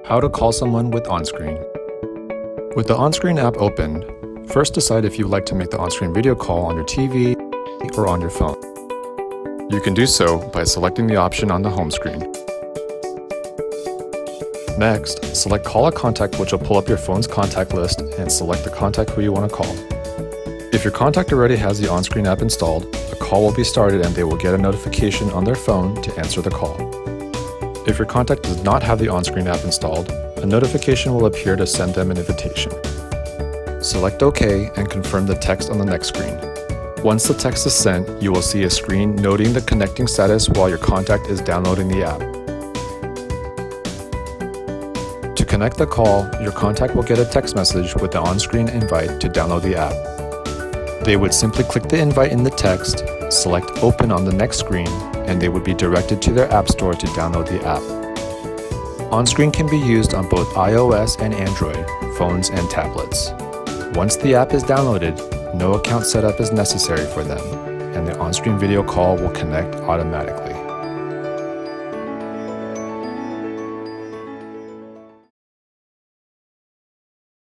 How to call someone with OnScreen. With the OnScreen app opened, first decide if you would like to make the OnScreen video call on your TV or on your phone. You can do so by selecting the option on the home screen. Next, select Call a Contact, which will pull up your phone's contact list, and select the contact who you want to call. If your contact already has the OnScreen app installed, a call will be started and they will get a notification on their phone to answer the call. If your contact does not have the OnScreen app installed, a notification will appear to send them an invitation. Select OK and confirm the text on the next screen. Once the text is sent, you will see a screen noting the connecting status while your contact is downloading the app. To connect the call, your contact will get a text message with the OnScreen invite to download the app. They would simply click the invite in the text, select Open on the next screen, and they would be directed to their app store to download the app. OnScreen can be used on both iOS and Android, phones and tablets. Once the app is downloaded, no account setup is necessary for them, and the OnScreen video call will connect automatically.